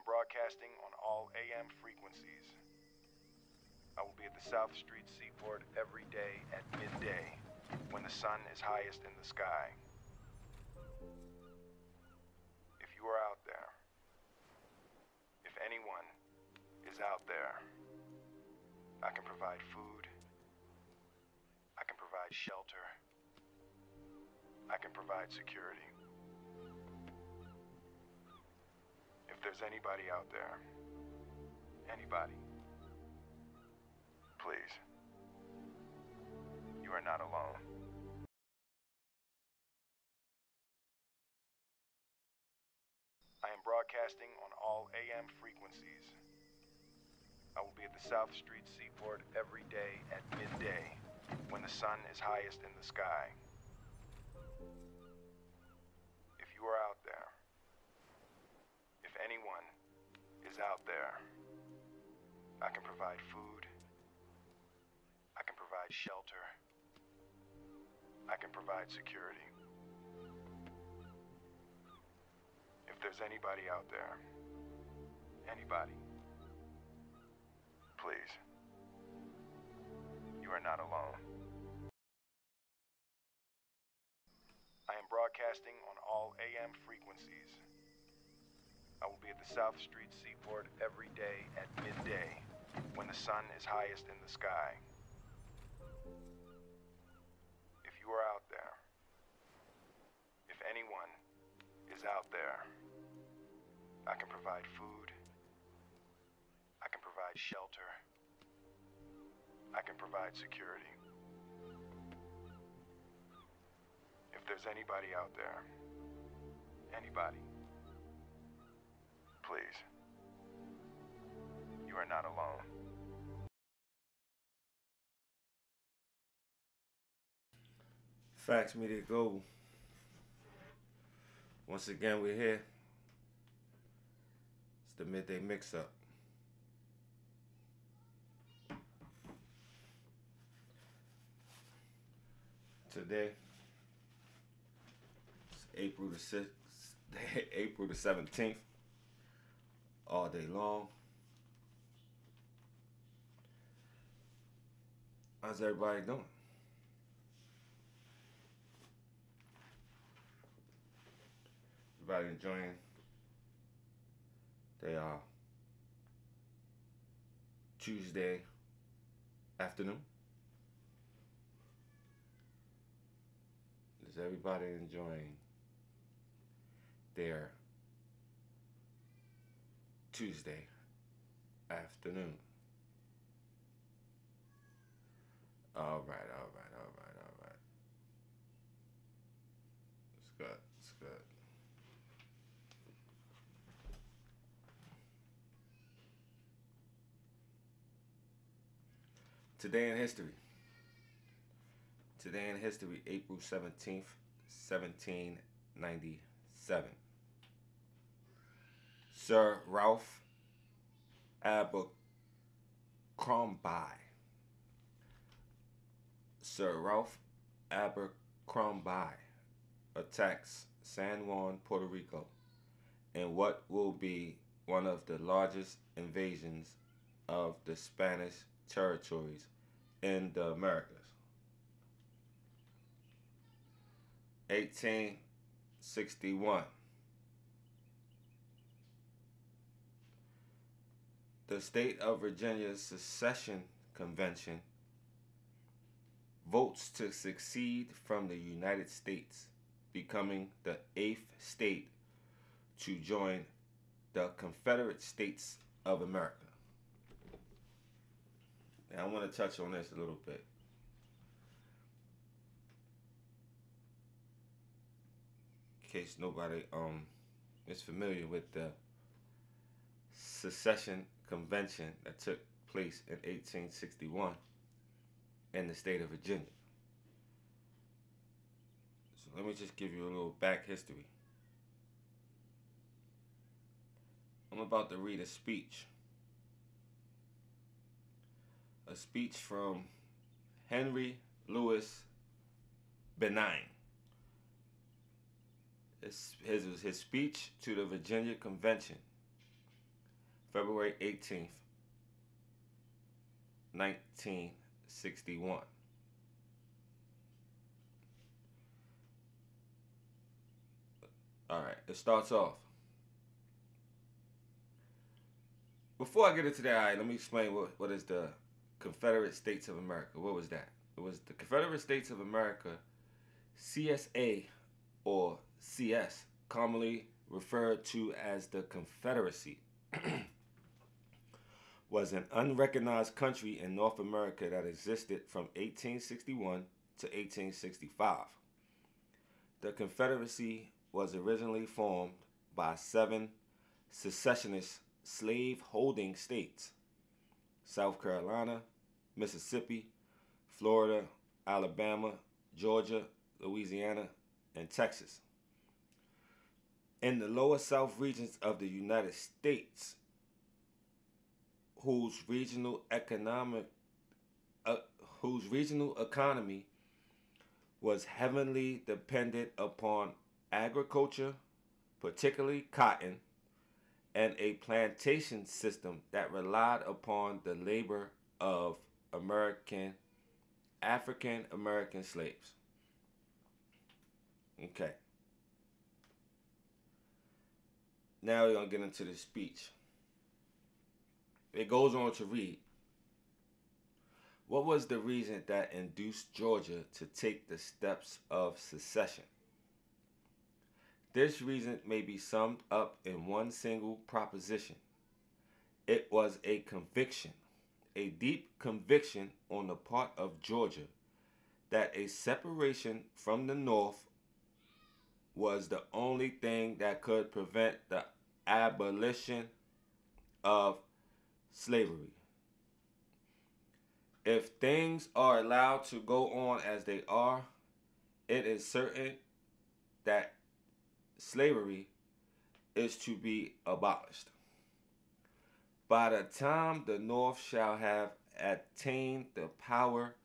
am broadcasting on all AM frequencies. I will be at the South Street Seaport every day at midday, when the sun is highest in the sky. If you are out there, if anyone is out there, I can provide food, I can provide shelter, I can provide security. If there's anybody out there, anybody, please, you are not alone. I am broadcasting on all AM frequencies. I will be at the South Street Seaport every day at midday, when the sun is highest in the sky. If you are out there, if anyone is out there, I can provide food, I can provide shelter, I can provide security. If there's anybody out there, anybody, please, you are not alone. I am broadcasting on all AM frequencies. I will be at the South Street Seaport every day at midday, when the sun is highest in the sky. If you are out there, if anyone is out there, I can provide food, I can provide shelter, I can provide security. If there's anybody out there, anybody, please, you are not alone. Factz Media Global. Once again, we're here. It's the midday mix-up. Today, it's April the 6th, April the 17th, all day long. How's everybody doing? Everybody enjoying their Tuesday afternoon? Is everybody enjoying their Tuesday afternoon? All right. It's good. Today in history, April 17th, 1797. Sir Ralph Abercrombie attacks San Juan, Puerto Rico, in what will be one of the largest invasions of the Spanish territories in the Americas. 1861. The State of Virginia's Secession Convention votes to secede from the United States, becoming the 8th state to join the Confederate States of America. Now I want to touch on this a little bit. In case nobody is familiar with the Secession Convention that took place in 1861 in the state of Virginia. So let me just give you a little back history. I'm about to read a speech from Henry Louis Benign. His speech to the Virginia Convention February 18th, 1961. All right, it starts off. Before I get into that, all right, let me explain what is the Confederate States of America. What was that? It was the Confederate States of America, CSA, or CS, commonly referred to as the Confederacy, was an unrecognized country in North America that existed from 1861 to 1865. The Confederacy was originally formed by 7 secessionist slave-holding states: South Carolina, Mississippi, Florida, Alabama, Georgia, Louisiana, and Texas. In the lower South regions of the United States, whose regional economy was heavily dependent upon agriculture, particularly cotton, and a plantation system that relied upon the labor of African American slaves. Okay. Now we're going to get into the speech. It goes on to read, what was the reason that induced Georgia to take the steps of secession? This reason may be summed up in one single proposition. It was a conviction, a deep conviction on the part of Georgia that a separation from the North was the only thing that could prevent the abolition of slavery. If things are allowed to go on as they are, it is certain that slavery is to be abolished. By the time the North shall have attained the power,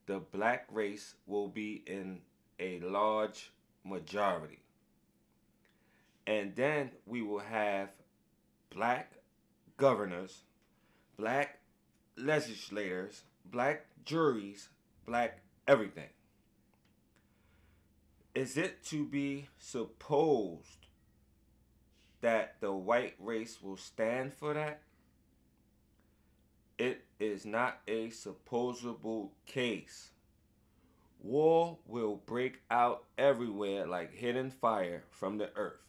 the black race will be in a large majority. And then we will have black governors, black legislators, black juries, black everything. Is it to be supposed that the white race will stand for that? It is not a supposable case. War will break out everywhere like hidden fire from the earth.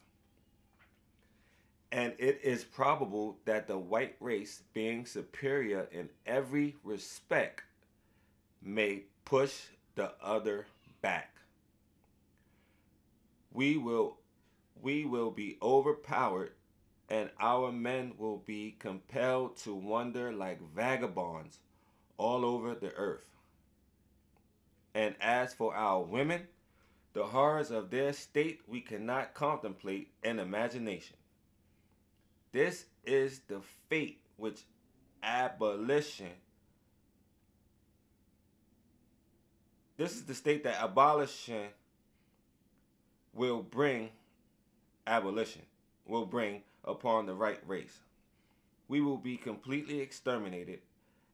And it is probable that the white race, being superior in every respect, may push the other back. We will be overpowered, and our men will be compelled to wander like vagabonds all over the earth. And as for our women, the horrors of their state we cannot contemplate in imagination. This is the fate which abolition, this is the state that abolition will bring upon the right race. We will be completely exterminated,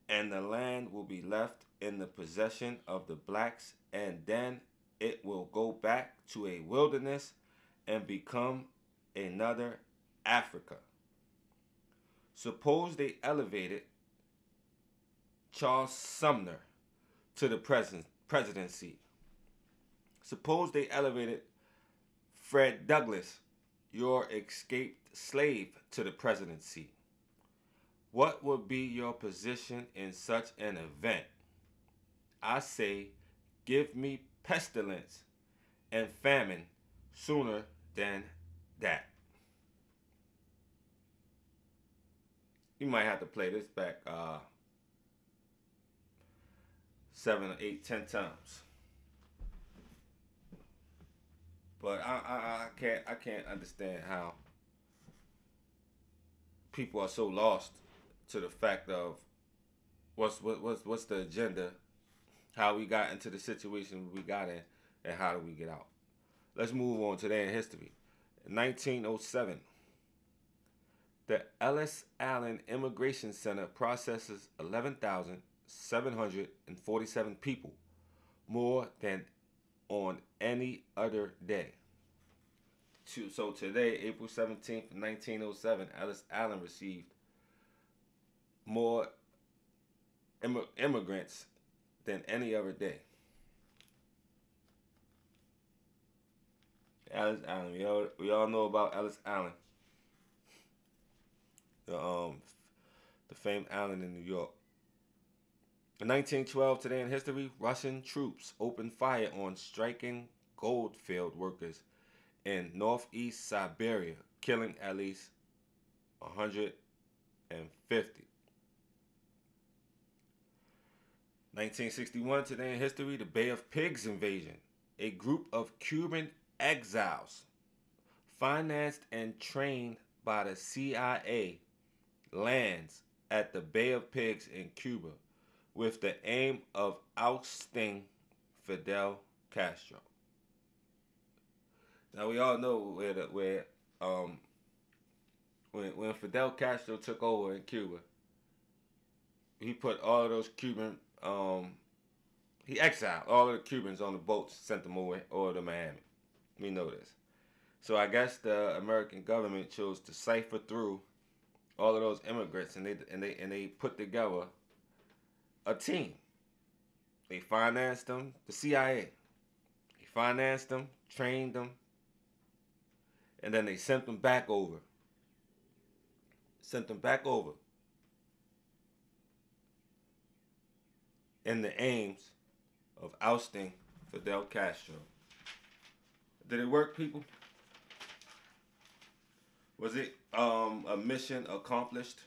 and the land will be left in the possession of the blacks, and then it will go back to a wilderness and become another Africa. Suppose they elevated Charles Sumner to the presidency. Suppose they elevated Fred Douglass, your escaped slave, to the presidency. What would be your position in such an event? I say, give me pestilence and famine sooner than that. You might have to play this back 7, 8, 10 times. But I can't understand how people are so lost to the fact of what's the agenda, how we got into the situation we got in, and how do we get out. Let's move on today in history. In 1907, The Ellis Allen Immigration Center processes 11,747 people, more than on any other day. So today, April 17th, 1907, Ellis Allen received more immigrants than any other day. Ellis Allen, we all know about Ellis Allen, the famed Allen in New York. In 1912, today in history, Russian troops opened fire on striking goldfield workers in northeast Siberia, killing at least 150. 1961, today in history, the Bay of Pigs invasion. A group of Cuban exiles, financed and trained by the CIA, lands at the Bay of Pigs in Cuba with the aim of ousting Fidel Castro. Now we all know when Fidel Castro took over in Cuba, he put all of those Cuban he exiled all of the Cubans on the boats, sent them over to Miami. We know this. So I guess the American government chose to cipher through all of those immigrants, and they put together a team. They financed them, the CIA. They financed them, trained them, and then they sent them back over. In the aims of ousting Fidel Castro. Did it work, people? Was it a mission accomplished?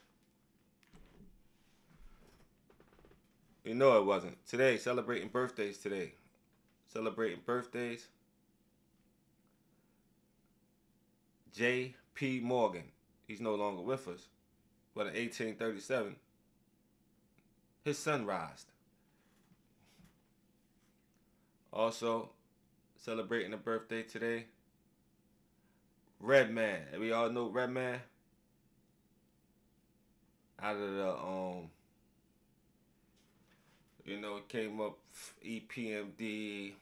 You know it wasn't. Today, celebrating birthdays today. Celebrating birthdays. J.P. Morgan. He's no longer with us. But in 1837, his son rised. Also, celebrating a birthday today, Redman. We all know Redman. Out of the came up EPMD,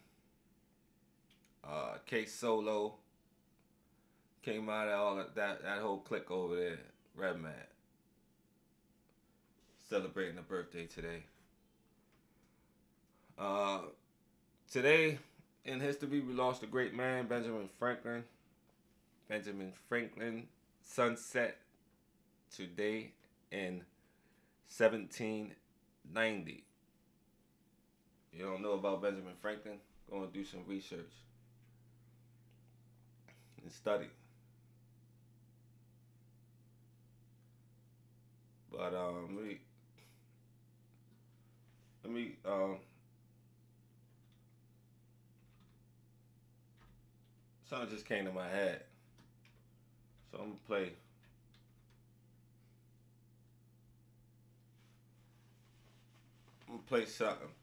K Solo, came out of all of that whole clique over there. Redman. Celebrating a birthday today. Today in history, we lost a great man, Benjamin Franklin. Benjamin Franklin sunset today in 1790. You don't know about Benjamin Franklin? Go and do some research and study. But let me something just came to my head, so I'm gonna play something.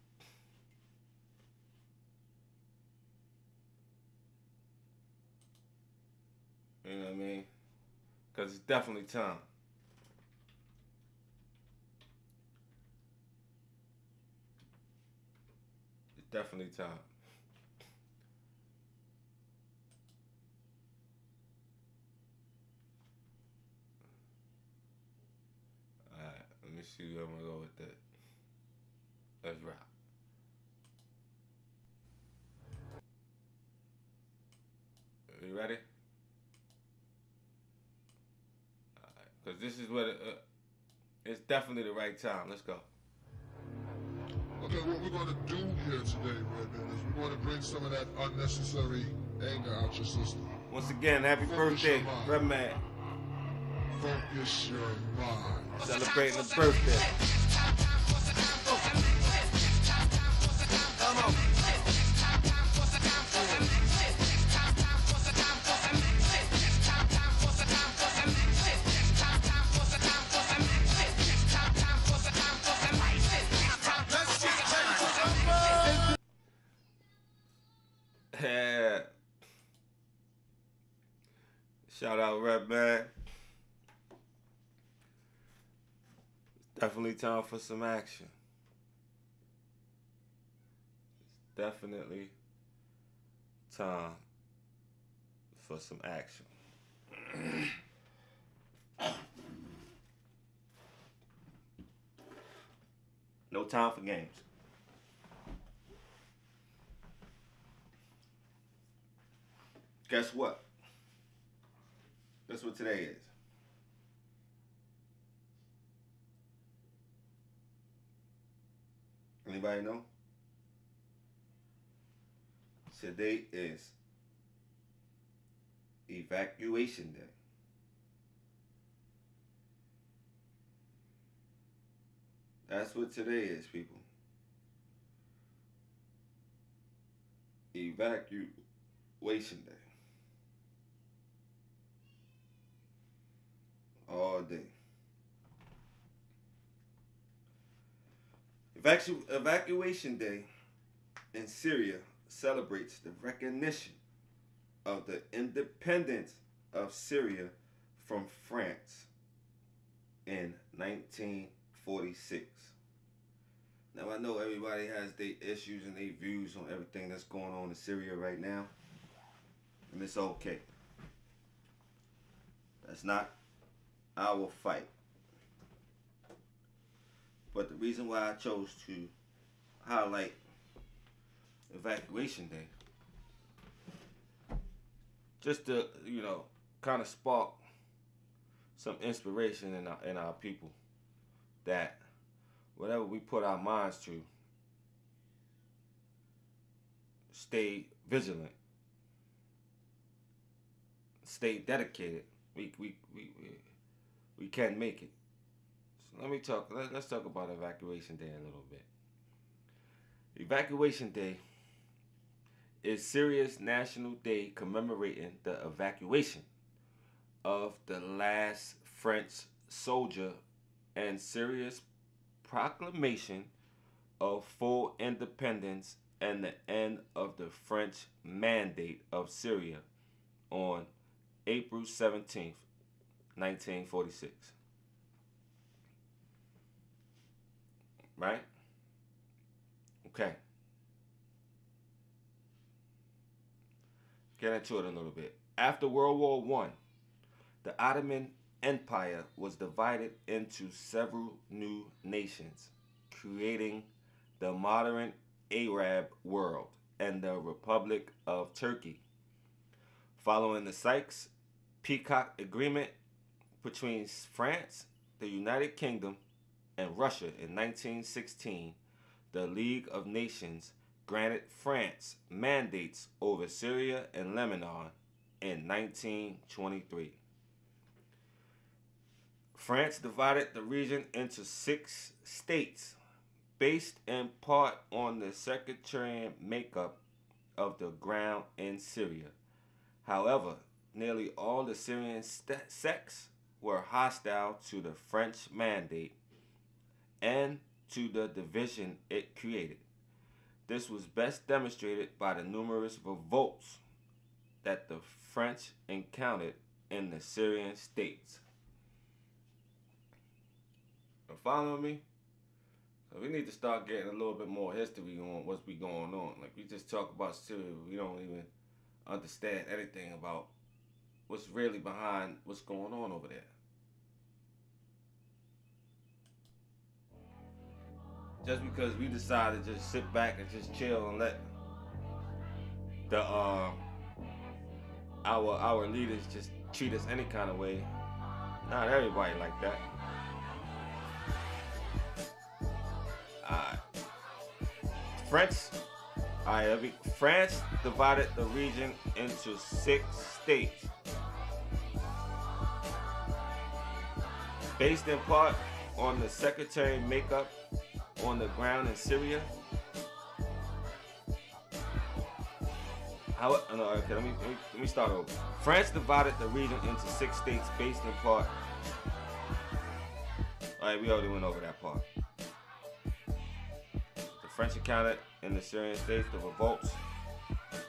You know what I mean? Because it's definitely time. It's definitely time. Alright, let me see where I'm going to go with that. Let's rock. You ready? Because this is what it's definitely the right time. Let's go. Okay, what we're going to do here today, Redman, is we're going to bring some of that unnecessary anger out your system. Once again, happy birthday, Redman. Focus your mind. Celebrating his birthday. Come on. Yeah. Shout out, Redman. Definitely time for some action. It's definitely time for some action. No time for games. Guess what? That's what today is. Anybody know? Today is Evacuation Day. That's what today is, people. Evacuation Day. All day. Evacuation Day in Syria celebrates the recognition of the independence of Syria from France in 1946. Now, I know everybody has their issues and their views on everything that's going on in Syria right now, and it's okay. That's not our fight. But the reason why I chose to highlight Evacuation Day, just to, kind of spark some inspiration in our people, that whatever we put our minds to, stay vigilant, stay dedicated. We can make it. So let's talk about Evacuation Day a little bit. Evacuation Day is Syria's national day commemorating the evacuation of the last French soldier and Syria's proclamation of full independence and the end of the French Mandate of Syria on April 17th, 1946. Right? Okay. Get into it a little bit. After World War I, the Ottoman Empire was divided into several new nations, creating the modern Arab world and the Republic of Turkey. Following the Sykes-Picot Agreement between France, the United Kingdom, and Russia in 1916, the League of Nations granted France mandates over Syria and Lebanon in 1923. France divided the region into 6 states based in part on the sectarian makeup of the ground in Syria. However, nearly all the Syrian sects were hostile to the French mandate and to the division it created. This was best demonstrated by the numerous revolts that the French encountered in the Syrian states. Following me? So we need to start getting a little bit more history on what's been going on. Like, we just talk about Syria, we don't even understand anything about what's really behind what's going on over there. Just because we decided to just sit back and just chill and let the our leaders just treat us any kind of way. Not everybody like that. France divided the region into 6 states, based in part on the sectarian makeup on the ground in Syria. Let me start over. France divided the region into 6 states based in part. Alright, we already went over that part. The French encountered in the Syrian states the revolts.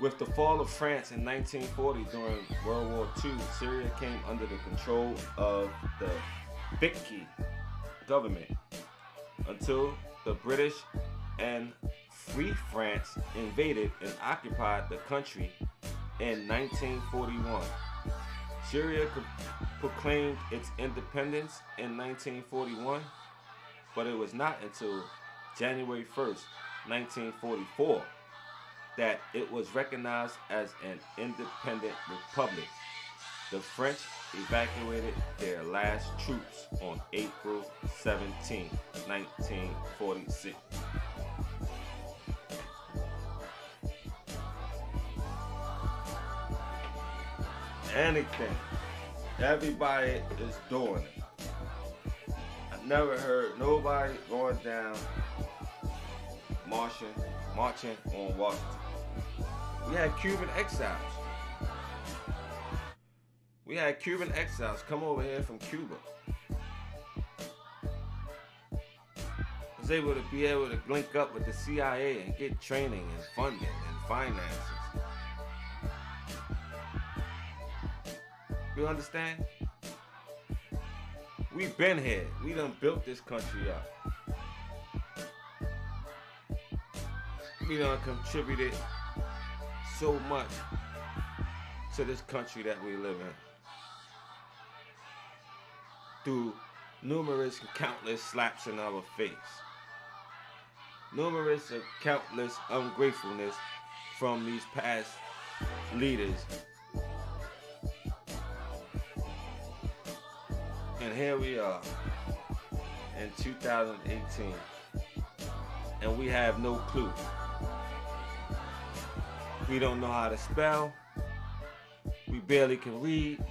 With the fall of France in 1940 during World War II, Syria came under the control of the Factz government, until the British and Free France invaded and occupied the country in 1941. Syria proclaimed its independence in 1941, but it was not until January 1st, 1944, that it was recognized as an independent republic. The French evacuated their last troops on April 17, 1946. Anything. Everybody is doing it. I never heard nobody going down marching on Washington. We had Cuban exiles. We had Cuban exiles come over here from Cuba. Was able to link up with the CIA and get training and funding and finances. You understand? We've been here. We done built this country up. We done contributed so much to this country that we live in. Through numerous and countless slaps in our face. Numerous and countless ungratefulness from these past leaders. And here we are in 2018, and we have no clue. We don't know how to spell. We barely can read.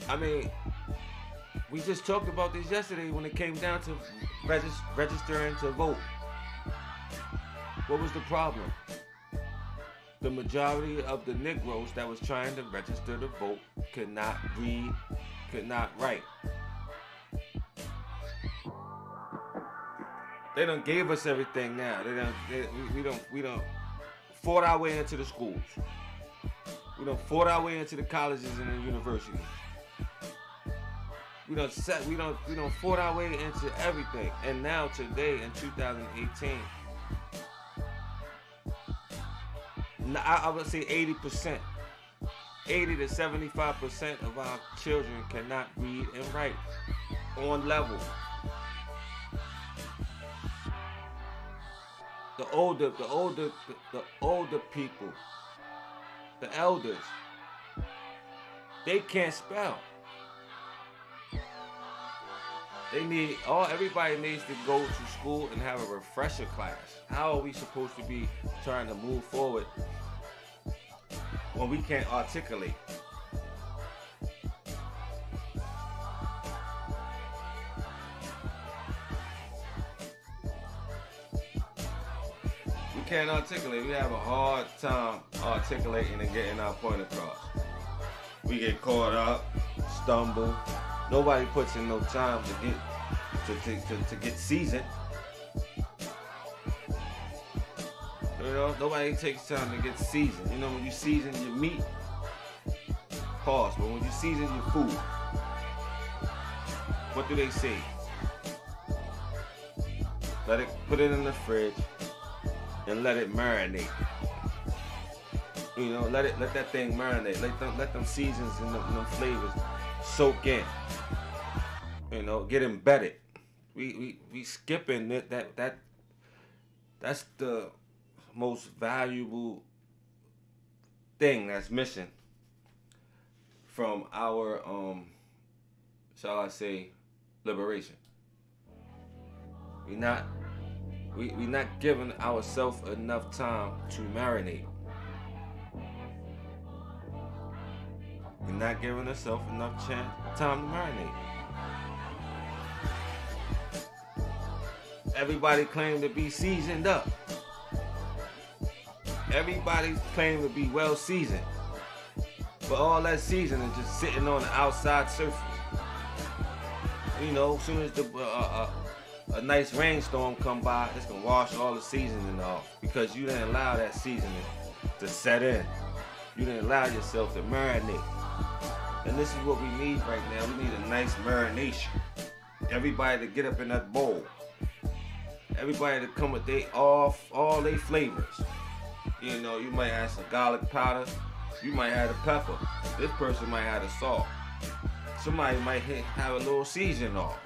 I mean, we just talked about this yesterday when it came down to registering to vote. What was the problem? The majority of the Negroes that was trying to register to vote could not read, could not write. They done gave us everything now. We done fought our way into the schools. We done fought our way into the colleges and the universities. We done fought our way into everything. And now today in 2018, I would say 80%, 80 to 75% of our children cannot read and write on level. The older people, the elders, they can't spell. Everybody needs to go to school and have a refresher class. How are we supposed to be trying to move forward when we can't articulate? We can't articulate. We have a hard time articulating and getting our point across. We get caught up, stumble. Nobody puts in no time to get seasoned. You know, nobody takes time to get seasoned. You know, when you season your meat, pause. But when you season your food, what do they say? Put it in the fridge and let it marinate. You know, let that thing marinate. Let them seasons and them flavors soak in. You know, get embedded. We skipping that's the most valuable thing that's missing from our shall I say, liberation. We not giving ourselves enough time to marinate. We're not giving ourselves enough time to marinate. Everybody claim to be seasoned up. Everybody claim to be well seasoned. But all that seasoning is just sitting on the outside surface. You know, as soon as a nice rainstorm come by, it's gonna wash all the seasoning off because you didn't allow that seasoning to set in. You didn't allow yourself to marinate. And this is what we need right now. We need a nice marination. everybody to get up in that bowl. Everybody to come with all they flavors. You know, you might have some garlic powder. You might have the pepper. This person might have the salt. Somebody might have a little seasoning off.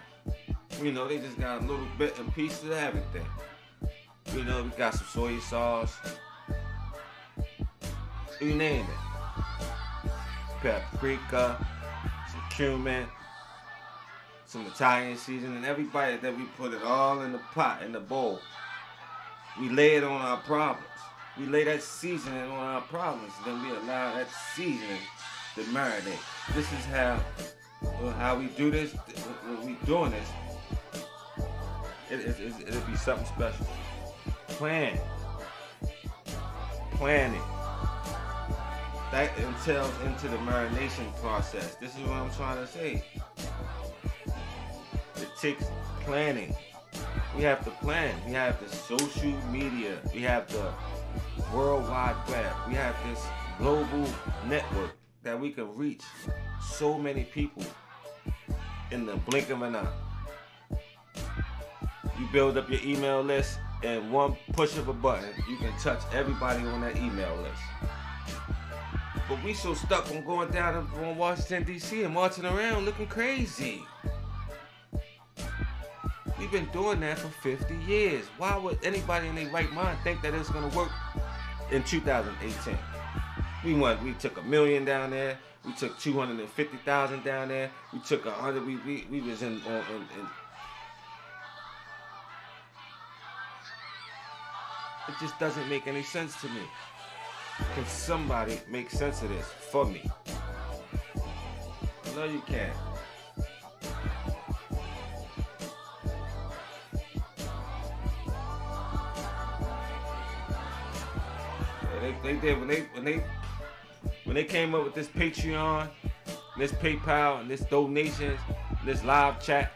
You know, they just got a little bit and piece of everything. You know, we got some soy sauce. You name it. Paprika, some cumin, some Italian seasoning. Everybody that we put it all in the pot, in the bowl. We lay it on our problems. We lay that seasoning on our problems. Then we allow that seasoning to marinate. This is how we do this. When we doing this, it'll be something special. Planning. That entails into the marination process. This is what I'm trying to say. It takes planning. We have to plan. We have the social media. We have the World Wide Web. We have this global network that we can reach so many people in the blink of an eye. You build up your email list, and one push of a button, you can touch everybody on that email list. But we so stuck on going down on Washington, D.C. and marching around looking crazy. We've been doing that for 50 years. Why would anybody in their right mind think that it's going to work in 2018? We took $1 million down there. We took 250,000 down there. We took 100. We was in. It just doesn't make any sense to me. Can somebody make sense of this for me? No, you can't. They did when they came up with this Patreon, this PayPal, and this donations, and this live chat,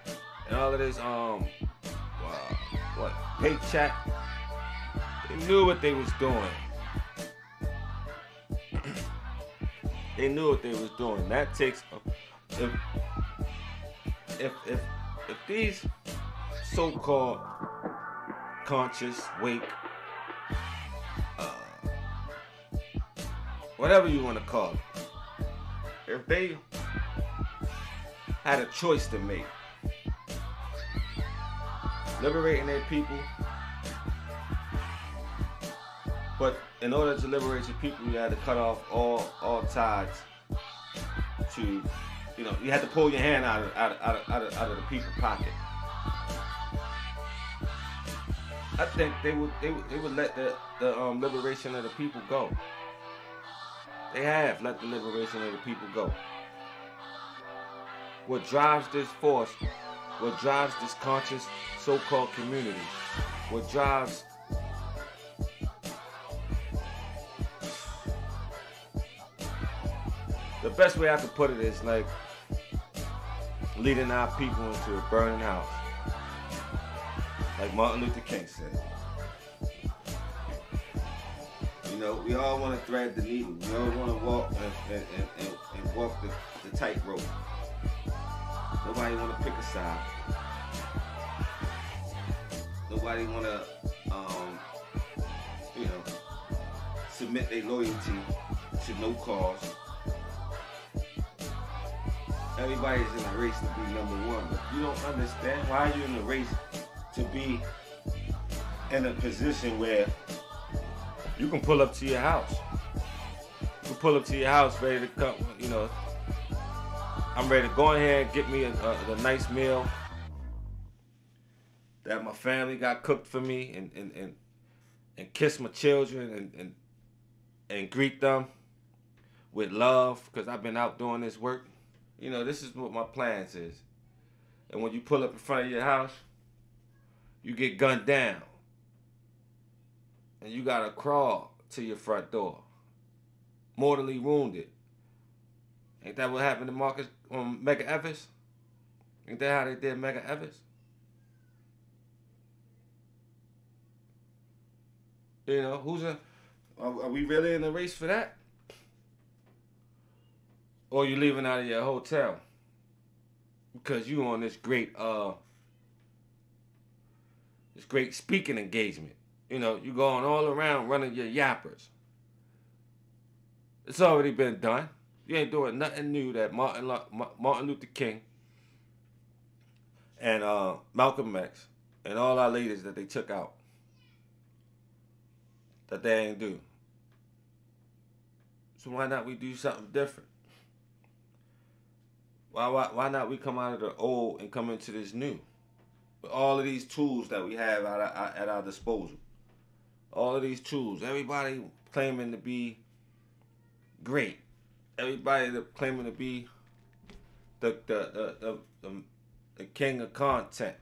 and all of this pay chat. They knew what they was doing. They knew what they was doing. That takes if these so-called conscious, wake, whatever you want to call it, if they had a choice to make, liberating their people, but in order to liberate your people, you had to cut off all ties to, you know, you had to pull your hand out of the people's pocket. I think they would let the liberation of the people go. They have let the liberation of the people go. What drives this force, what drives this conscious so-called community, what drives the best way I could put it is like leading our people into a burning house. Like Martin Luther King said. You know, we all want to thread the needle. We all want to walk and walk the tightrope. Nobody want to pick a side. Nobody want to, submit their loyalty to no cause. Everybody's in a race to be number one. But you don't understand why you're in the race to be in a position where you can pull up to your house. You can pull up to your house ready to come, you know. I'm ready to go in here and get me a nice meal that my family got cooked for me and kiss my children and greet them with love because I've been out doing this work. You know, this is what my plans is. And when you pull up in front of your house, you get gunned down. And you gotta crawl to your front door. Mortally wounded. Ain't that what happened to Marcus Mega Evers? Ain't that how they did Mega Evers? You know, are we really in a race for that? Or you leaving out of your hotel? because you on this great speaking engagement. You know, you going all around running your yappers. It's already been done. You ain't doing nothing new that Martin Luther King and Malcolm X and all our leaders that they took out, that they ain't do. So why not we do something different? Why not we come out of the old and come into this new? With all of these tools that we have at our disposal. All of these tools. Everybody claiming to be great. Everybody claiming to be the king of content.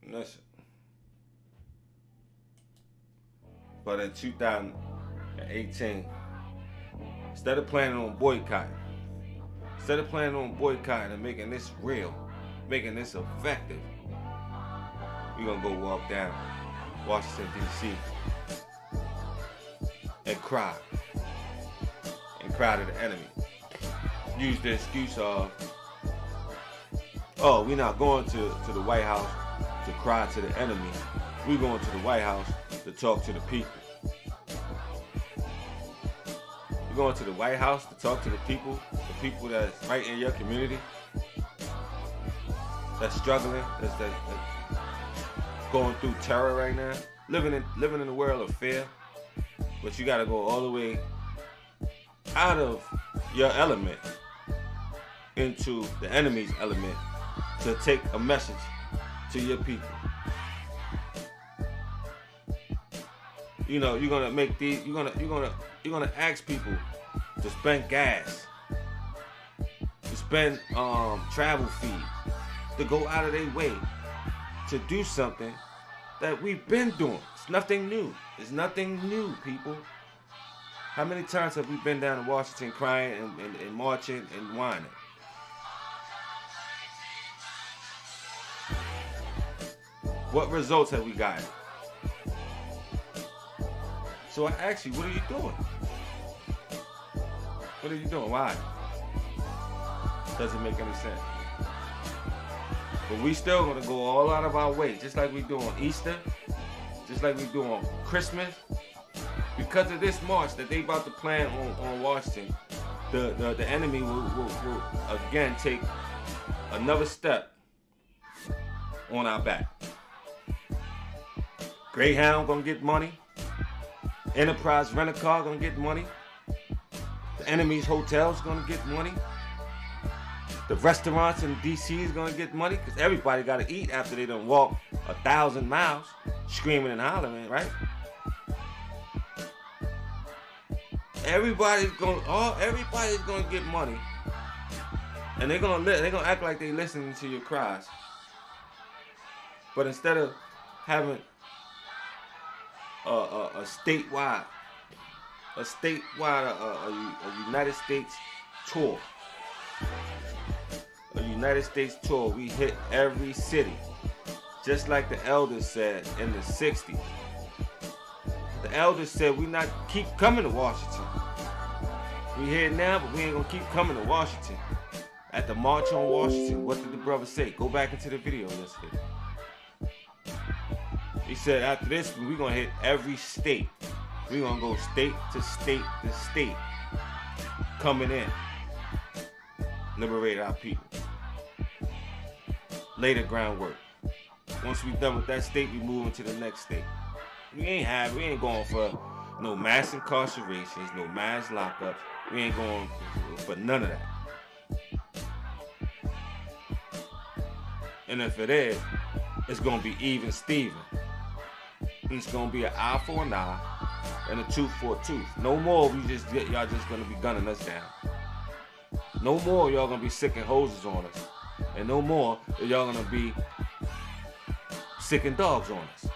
Listen. But in 2018, instead of planning on boycotting and making this real, making this effective, we're going to go walk down Washington, D.C. and cry to the enemy. Use the excuse of, oh, we're not going to the White House to cry to the enemy. We're going to the White House to talk to the people. You're going to the White House to talk to the people that's right in your community, that's struggling, that's going through terror right now, living in a world of fear. But you got to go all the way out of your element into the enemy's element to take a message to your people. You know, you're gonna make these. You're gonna ask people to spend gas, to spend travel fees, to go out of their way to do something that we've been doing. It's nothing new. It's nothing new, people. How many times have we been down in Washington crying and marching and whining? What results have we gotten? So I ask you, what are you doing? What are you doing? Why? Doesn't make any sense. But we still gonna go all out of our way, just like we do on Easter, just like we do on Christmas. Because of this march that they about to plan on Washington, the enemy will again take another step on our back. Greyhound gonna get money. Enterprise Rent-A-Car gonna get money. The enemy's hotels gonna get money. The restaurants in DC is gonna get money because everybody gotta eat after they done walk 1,000 miles screaming and hollering, right? Everybody's gonna get money, and they're gonna act like they listening to your cries. But instead of having a statewide United States tour. A United States tour. We hit every city. Just like the elders said in the 60s. The elders said we not keep coming to Washington. We here now, but we ain't gonna keep coming to Washington. At the March on Washington, what did the brother say? Go back into the video, let's hit it. He said after this, we're going to hit every state. We're going to go state to state to state. Coming in. Liberate our people. Lay the groundwork. Once we're done with that state, we move into the next state. We ain't going for no mass incarcerations, no mass lockups. We ain't going for none of that. And if it is, it's going to be even Steven. It's gonna be an eye for an eye and a tooth for a tooth. No more y'all just gonna be gunning us down. No more y'all gonna be sicking hoses on us. And no more y'all gonna be sicking dogs on us.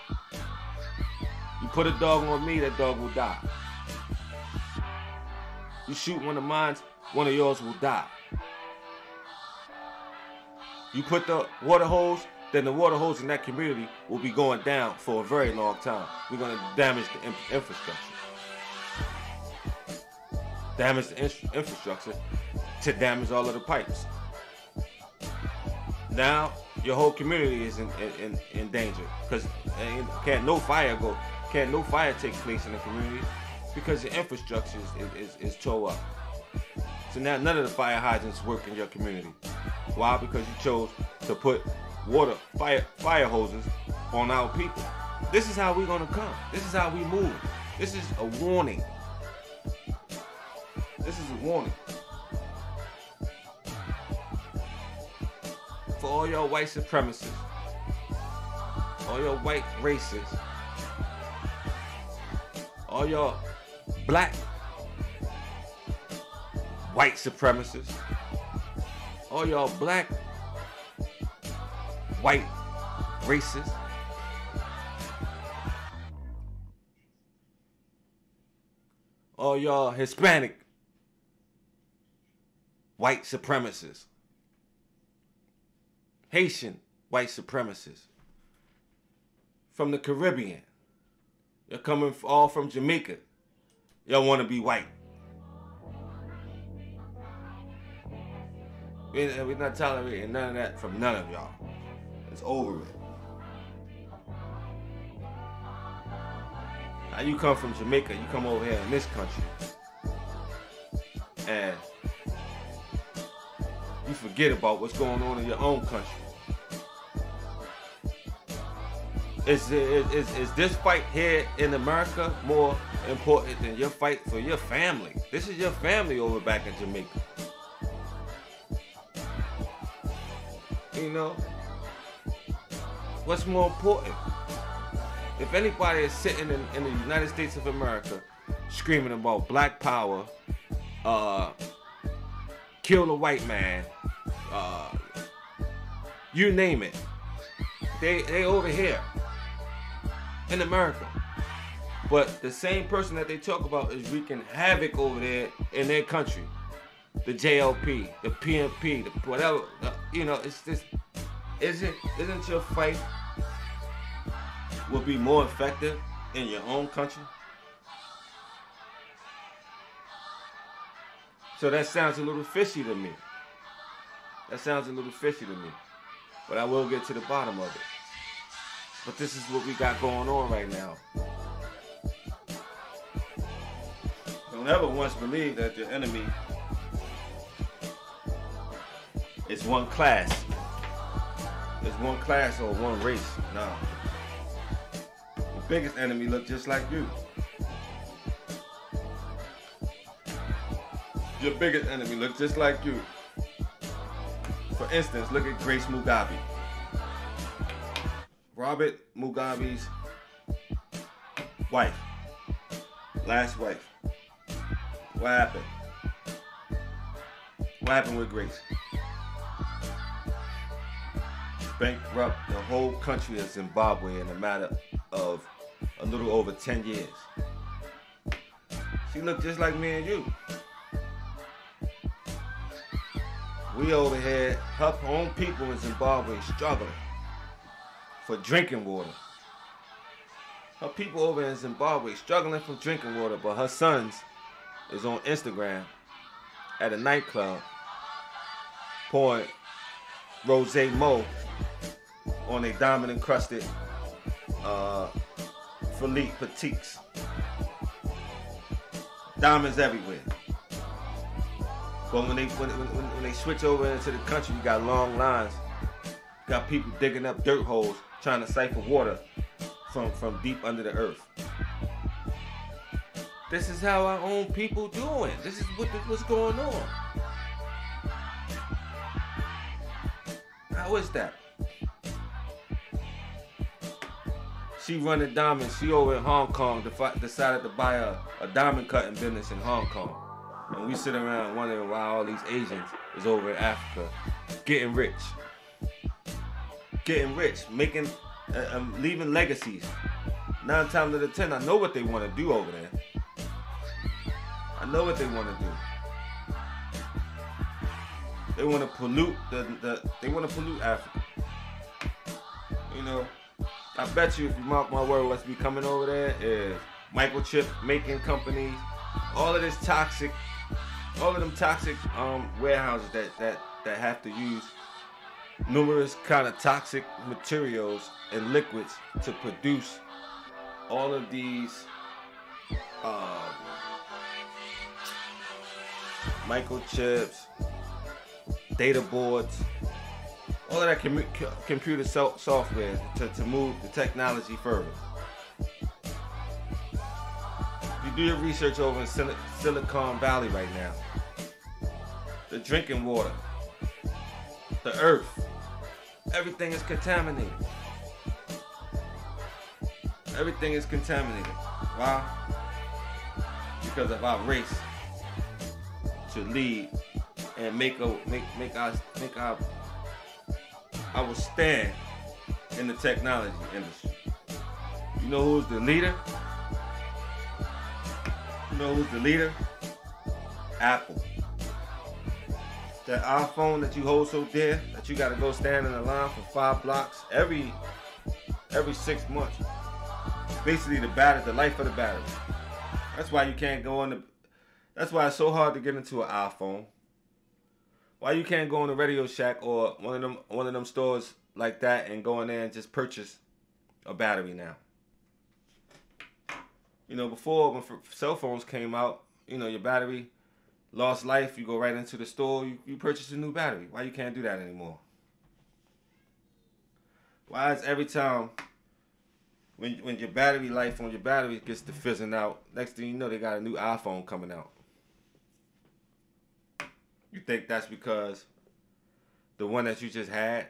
You put a dog on me, that dog will die. You shoot one of mine, one of yours will die. You put the water hose then the water hose in that community will be going down for a very long time. We're going to damage the infrastructure. Damage the infrastructure to damage all of the pipes. Now your whole community is in danger because can't no fire take place in the community because the infrastructure is tore up. So now none of the fire hydrants work in your community. Why? Because you chose to put fire hoses on our people. This is how we're gonna come. This is how we move. This is a warning. This is a warning. For all your white supremacists, all your white racists, all your black white supremacists, all y'all black white racists, all y'all Hispanic white supremacists, Haitian white supremacists, from the Caribbean, you're coming all from Jamaica, y'all want to be white. We're not tolerating none of that from none of y'all. It's over with. Now you come from Jamaica, you come over here in this country, and you forget about what's going on in your own country. Is this fight here in America more important than your fight for your family? This is your family over back in Jamaica. You know, what's more important? If anybody is sitting in the United States of America screaming about black power, kill the white man, you name it, they over here in America. But the same person that they talk about is wreaking havoc over there in their country. The JLP, the PNP, the whatever, you know, it's just, isn't your fight will be more effective in your own country? So that sounds a little fishy to me. But I will get to the bottom of it. But this is what we got going on right now. Don't ever once believe that your enemy is one class. It's one class or one race. No. The biggest enemy look just like you. Your biggest enemy look just like you. For instance, look at Grace Mugabe. Robert Mugabe's wife. Last wife. What happened? What happened with Grace? Bankrupt the whole country of Zimbabwe in a matter of a little over 10 years. She looked just like me and you. We over here, her own people in Zimbabwe struggling for drinking water. Her people over in Zimbabwe struggling for drinking water, but her sons is on Instagram at a nightclub pouring Rosé Mo on a diamond encrusted Philippe Petites. Diamonds everywhere. But when they switch over into the country, you got long lines. You got people digging up dirt holes trying to siphon water from deep under the earth. This is how our own people doing. This is what's going on. How is that? She running diamonds. She over in Hong Kong decided to buy a diamond cutting business in Hong Kong. And we sit around wondering why all these Asians is over in Africa getting rich. Getting rich, making, leaving legacies. 9 times out of 10, I know what they want to do over there. I know what they want to do. They want to pollute they want to pollute Africa. You know, I bet you if you mark my word, what's be coming over there is microchip making companies, all of them toxic warehouses that have to use numerous kind of toxic materials and liquids to produce all of these microchips, data boards, all of that computer software to move the technology further. You do your research over in Silicon Valley right now. The drinking water, the earth, everything is contaminated. Everything is contaminated. Why? Because of our race to lead and make our stand in the technology industry. You know who's the leader? You know who's the leader? Apple. That iPhone that you hold so dear that you gotta go stand in a line for 5 blocks every 6 months. Basically the life of the battery. That's why you can't go on that's why it's so hard to get into an iPhone. Why you can't go in the Radio Shack or one of them stores like that and go in there and just purchase a battery now. You know, before when cell phones came out, you know, your battery lost life, you go right into the store, you purchase a new battery. Why you can't do that anymore? Why is every time when your battery life on your battery gets to fizzing out, next thing you know they got a new iPhone coming out? You think that's because the one that you just had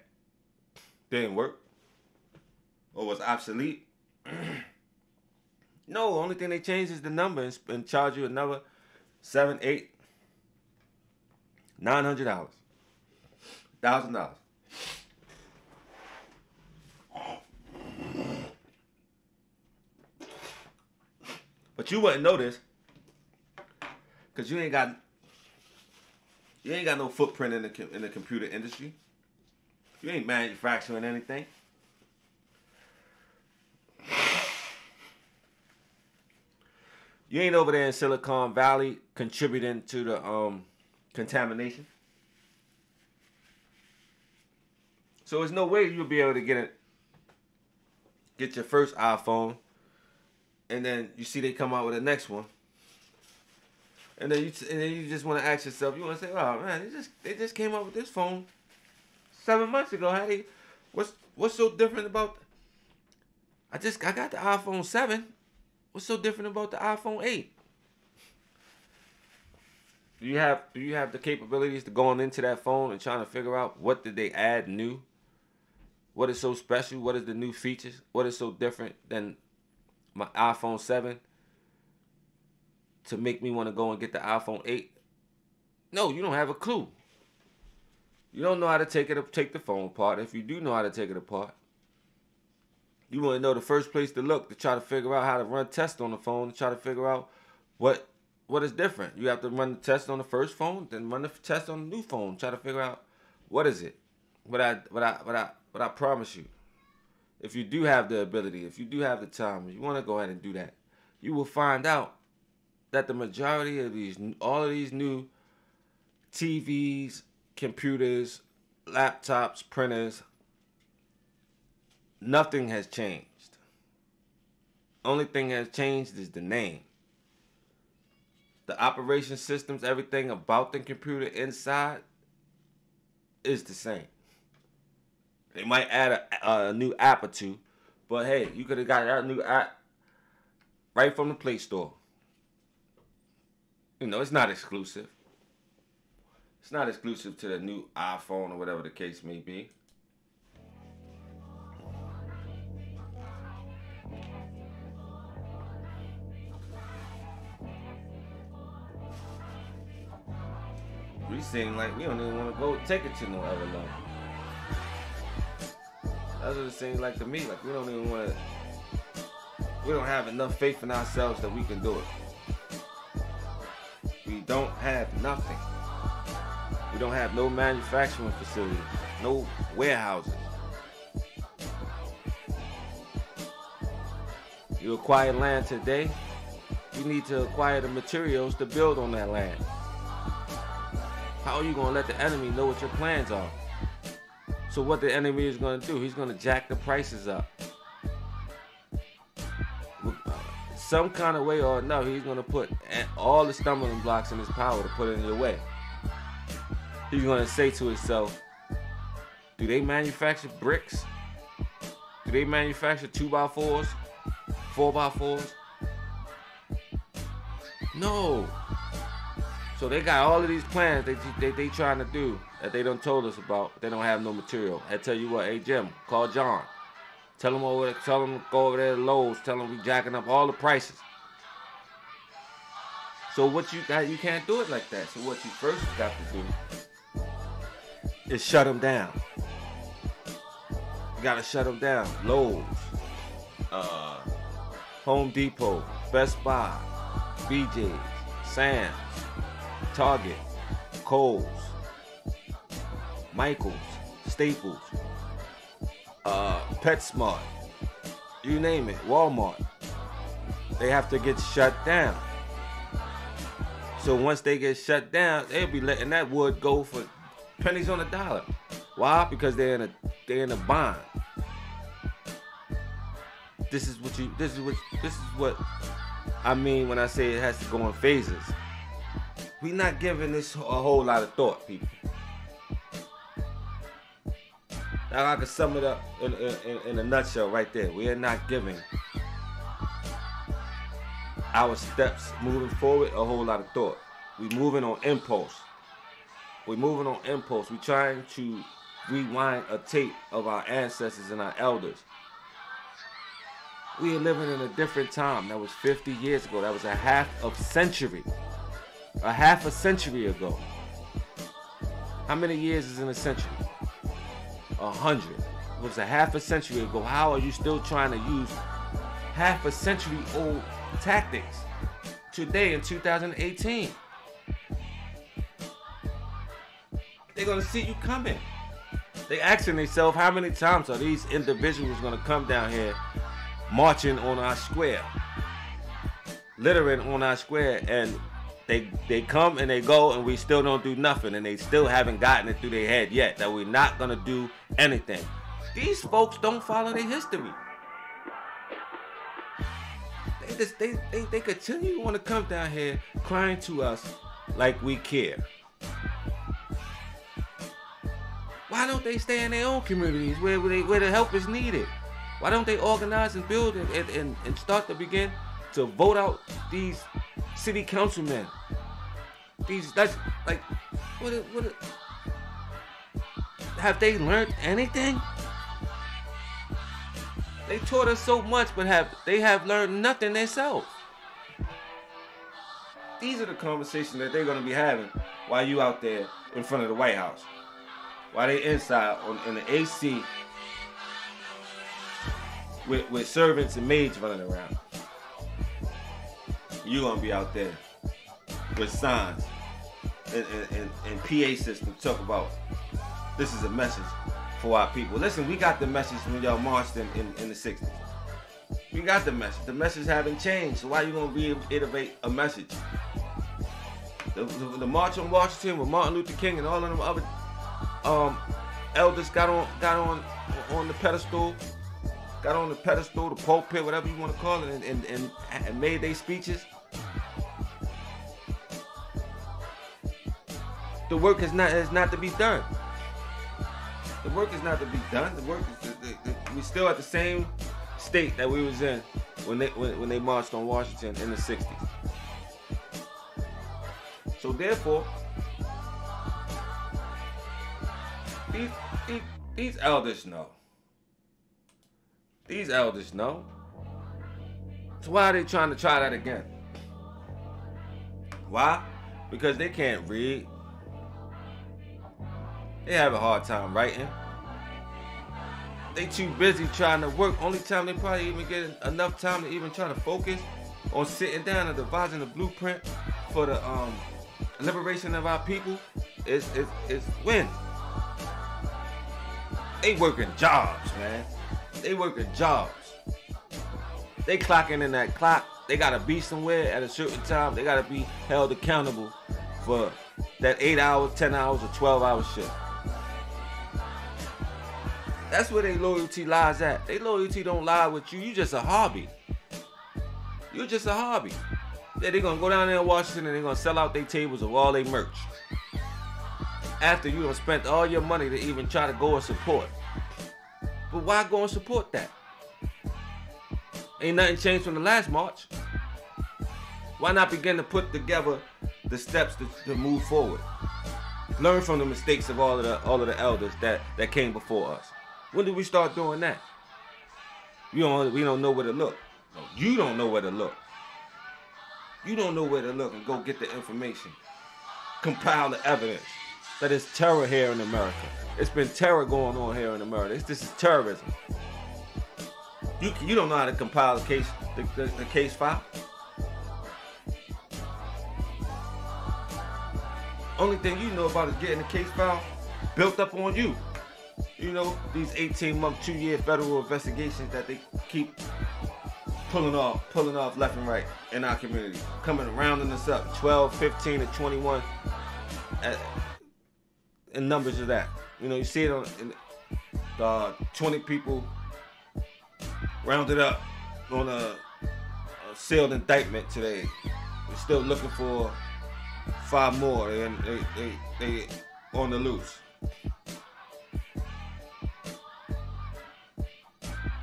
didn't work or was obsolete? No, the only thing they changed is the number and charge you another $700, $800, $900, $1,000. But you wouldn't know this because you ain't got no footprint in the computer industry. You ain't manufacturing anything. You ain't over there in Silicon Valley contributing to the contamination. So there's no way you'll be able to get your first iPhone, and then you see they come out with the next one, and then you just want to ask yourself, you want to say, oh man, they just came out with this phone 7 months ago. How they? What's so different about? I got the iPhone 7. What's so different about the iPhone 8? Do you have the capabilities to go on into that phone and trying to figure out what did they add new? What is so special? What is the new features? What is so different than my iPhone 7 to make me want to go and get the iPhone 8? No, you don't have a clue. You don't know how to take the phone apart. If you do know how to take it apart, you want to know the first place to look to try to figure out how to run tests on the phone, to try to figure out what is different. You have to run the test on the first phone, then run the test on the new phone, try to figure out what is it. But I promise you, if you do have the ability, if you do have the time, if you want to go ahead and do that, you will find out that the majority of all of these new TVs, computers, laptops, printers, nothing has changed. Only thing has changed is the name. The operation systems, everything about the computer inside is the same. They might add a new app or two, but hey, you could have got that new app right from the Play Store. You know, it's not exclusive. It's not exclusive to the new iPhone or whatever the case may be. We seem like we don't even want to go take it to no other level. That's what it seems like to me. Like we don't even want to. We don't have enough faith in ourselves that we can do it. We don't have nothing. We don't have no manufacturing facilities, no warehouses. You acquire land today, you need to acquire the materials to build on that land. How are you going to let the enemy know what your plans are? So what the enemy is going to do, he's going to jack the prices up. Some kind of way or another, he's going to put all the stumbling blocks in his power to put it in your way. He's going to say to himself, do they manufacture bricks? Do they manufacture 2x4s, 4x4s? No. So they got all of these plans they trying to do that they done told us about. They don't have no material. I tell you what, hey Jim, call John. Tell him to go over there to Lowe's. Tell him we jacking up all the prices. So what you got, you can't do it like that. So what you first got to do is shut them down. You gotta shut them down. Lowe's, Home Depot, Best Buy, BJ's, Sam's, Target, Kohl's, Michael's, Staples, PetSmart, you name it, Walmart. They have to get shut down. So once they get shut down, they'll be letting that wood go for pennies on the dollar. Why? Because they're in a bond. This is what I mean when I say it has to go in phases. We're not giving this a whole lot of thought, people. Now I can sum it up in a nutshell right there. We are not giving our steps moving forward a whole lot of thought. We're moving on impulse. We're moving on impulse. We're trying to rewind a tape of our ancestors and our elders. We are living in a different time. That was 50 years ago. That was a half a century ago. How many years is in a century? 100. It was a half a century ago. How are you still trying to use half a century old tactics today in 2018? They're gonna see you coming. They asking themselves, how many times are these individuals gonna come down here marching on our square, littering on our square, and they come and they go and we still don't do nothing, and they still haven't gotten it through their head yet that we're not gonna do anything. These folks don't follow their history. They continue to want to come down here crying to us like we care. Why don't they stay in their own communities where the help is needed? Why don't they organize and build and start to begin to vote out these city councilmen? Have they learned anything? They taught us so much, but they have learned nothing themselves. These are the conversations that they're going to be having while you out there in front of the White House. While they inside in the AC with servants and maids running around. You're going to be out there with signs and PA system talk about this is a message for our people. Listen, we got the message when y'all marched in the 60s. We got the message. The message haven't changed. So why you going to reiterate a message? The March on Washington with Martin Luther King and all of them other elders got on the pedestal, the pulpit, whatever you want to call it, and made their speeches. The work is not to be done. The work is not to be done. The work is we still at the same state that we was in when they marched on Washington in the 60s. So therefore, these elders know. These elders know. So why are they trying to try that again? Why? Because they can't read. They have a hard time writing. They too busy trying to work. Only time they probably even get enough time to even try to focus on sitting down and devising a blueprint for the liberation of our people is when they working jobs, man. They working jobs. They clocking in that clock. They gotta be somewhere at a certain time. They gotta be held accountable for that 8 hours, 10 hours, or 12-hour shift. That's where their loyalty lies at. Their loyalty don't lie with you. You just a hobby. You're just a hobby. Yeah, they're gonna go down there in Washington and they're gonna sell out their tables of all their merch. After you done spent all your money to even try to go and support. But why go and support that? Ain't nothing changed from the last March. Why not begin to put together the steps to move forward? Learn from the mistakes of all of the elders that came before us. When did we start doing that? We don't know where to look. No, you don't know where to look. You don't know where to look and go get the information. Compile the evidence that it's terror here in America. It's been terror going on here in America. This is terrorism. You don't know how to compile the case file. Only thing you know about is getting the case file built up on you. You know, these 18-month, 2-year federal investigations that they keep pulling off left and right in our community. Coming rounding us up, 12, 15, and 21 in numbers of that. You know, you see it in 20 people rounded up on a sealed indictment today. We're still looking for 5 more, and they on the loose.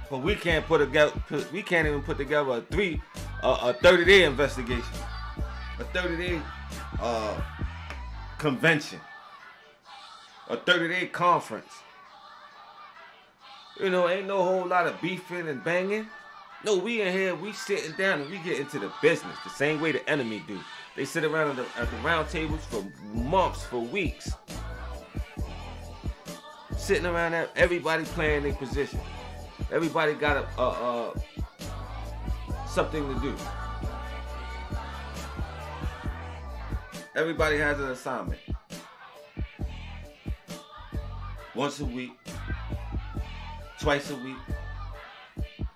But we can't even put together a 30-day investigation, a 30-day convention, a 30-day conference. You know, ain't no whole lot of beefing and banging. No, we in here, we sitting down and we get into the business the same way the enemy do. They sit around at the round tables for months, for weeks. Sitting around there, everybody playing their position. Everybody got something to do. Everybody has an assignment. Once a week, twice a week,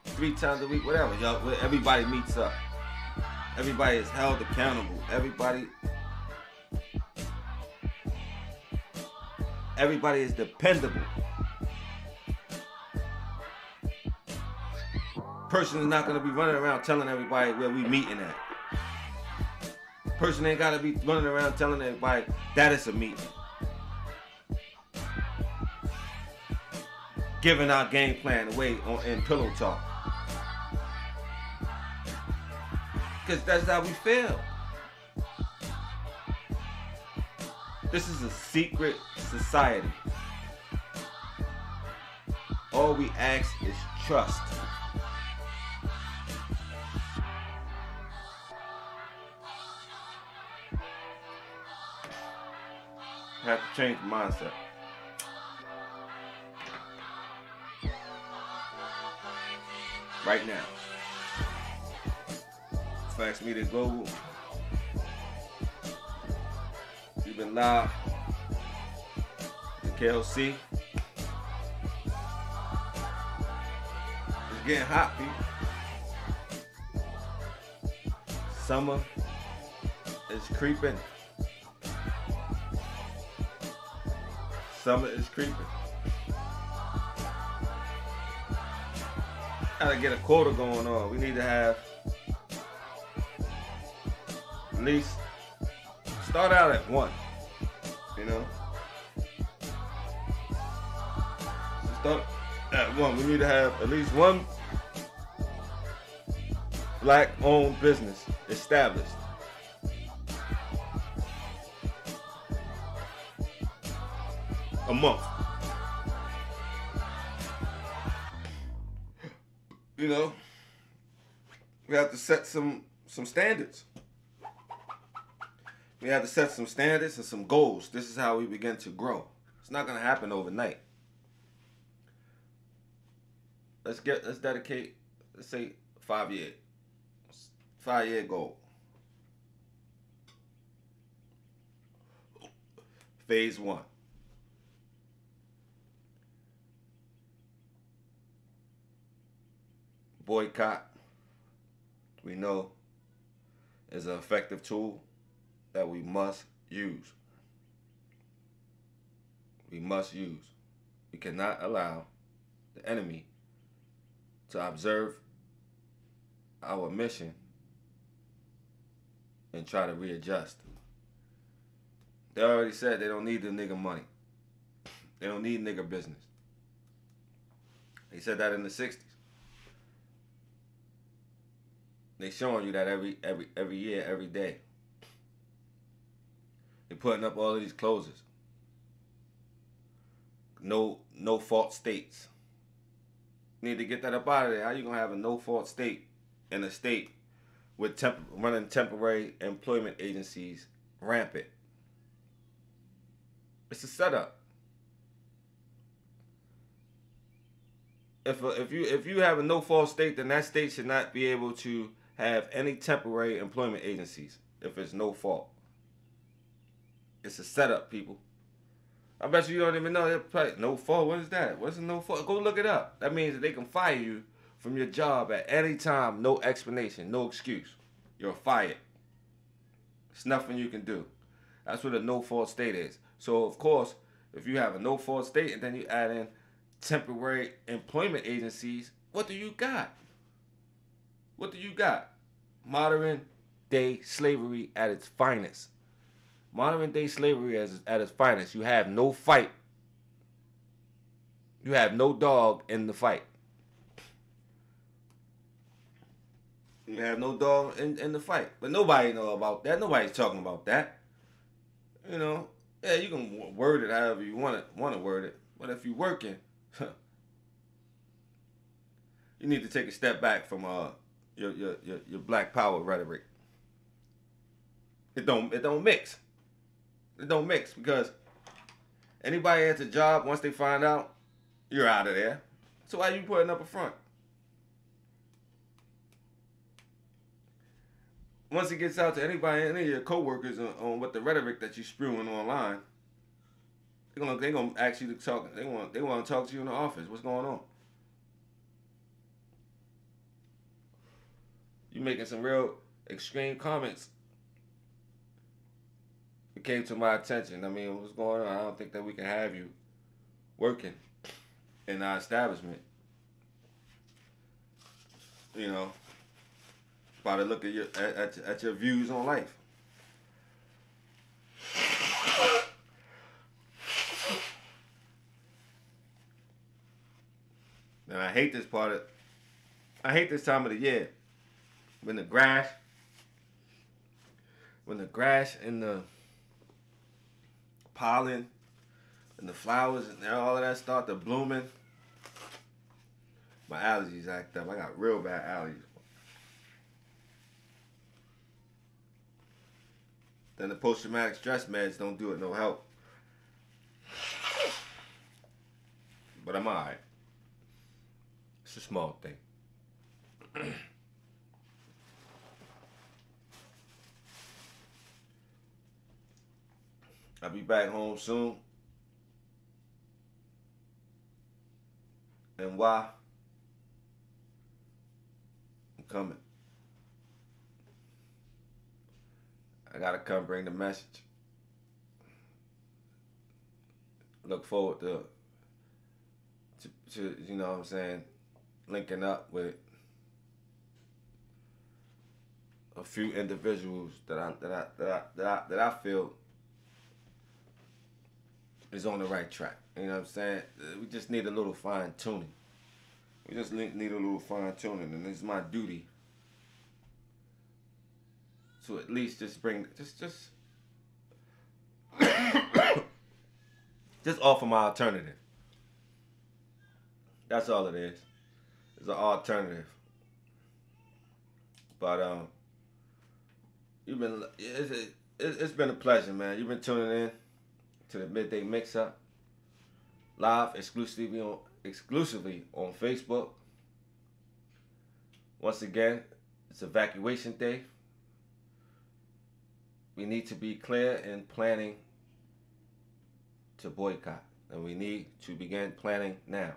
3 times a week, whatever. Y'all, everybody meets up. Everybody is held accountable. Everybody is dependable. Person is not gonna be running around telling everybody where we meeting at. Person ain't gotta be running around telling everybody that it's a meeting. Giving our game plan away in pillow talk. Because that's how we feel. This is a secret society. All we ask is trust. Have to change the mindset. Right now. Factz Media Global. We've been live to KLC. It's getting hot, people. Summer is creeping. Summer is creeping. Gotta get a quota going on. We need to have at least start out at 1. You know? Start at 1. We need to have at least 1 black-owned business established. A month. You know, we have to set some standards. We have to set some standards and some goals. This is how we begin to grow. It's not gonna happen overnight. Let's dedicate, let's say 5-year goal. Phase 1. Boycott we know is an effective tool that we must use. We must use. We cannot allow the enemy to observe our mission and try to readjust. They already said they don't need the nigga money. They don't need nigga business. They said that in the 60s. They showing you that every year, every day. They're putting up all of these closures. No fault states. You need to get that up out of there. How you gonna have a no fault state in a state with running temporary employment agencies rampant? It's a setup. If you have a no fault state, then that state should not be able to have any temporary employment agencies if it's no fault. It's a setup, people. I bet you don't even know. No fault. What is that? What's a no fault? Go look it up. That means that they can fire you from your job at any time. No explanation. No excuse. You're fired. There's nothing you can do. That's what a no fault state is. So, of course, if you have a no fault state and then you add in temporary employment agencies, what do you got? What do you got? Modern day slavery at its finest. Modern day slavery at its finest. You have no fight. You have no dog in the fight. You have no dog in the fight. But nobody know about that. Nobody's talking about that. You know, yeah, you can word it however you want to word it. But if you're working, you need to take a step back from your black power rhetoric. It don't mix. It don't mix because anybody at the job, once they find out, you're out of there. So why are you putting up a front? Once it gets out to anybody, any of your coworkers on what the rhetoric that you spewing online, they're gonna ask you to talk. They want to talk to you in the office. What's going on? You making some real extreme comments. It came to my attention. I mean, what's going on? I don't think that we can have you working in our establishment. You know, by the look at your views on life. And I hate this time of the year when the grass and the pollen and the flowers and all of that start to blooming. My allergies act up. I got real bad allergies. Then the post-traumatic stress meds don't do it no help. But I'm alright. It's a small thing. I'll be back home soon. And why? I'm coming. I gotta come bring the message. Look forward to you know what I'm saying, linking up with a few individuals that I feel is on the right track. You know what I'm saying? We just need a little fine tuning. We just need a little fine tuning, and it's my duty to at least just bring just offer my alternative. That's all it is. It's an alternative. But it's been a pleasure, man. You've been tuning in to the Midday Mix-Up, live exclusively on Facebook. Once again, it's Evacuation Day. We need to be clear in planning to boycott, and we need to begin planning now.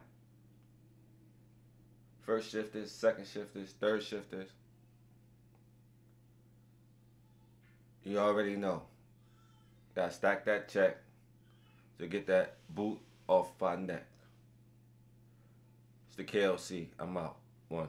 First shifters, second shifters, third shifters, You already know. Gotta stack that check to get that boot off my neck. It's the KLC. I'm out. One.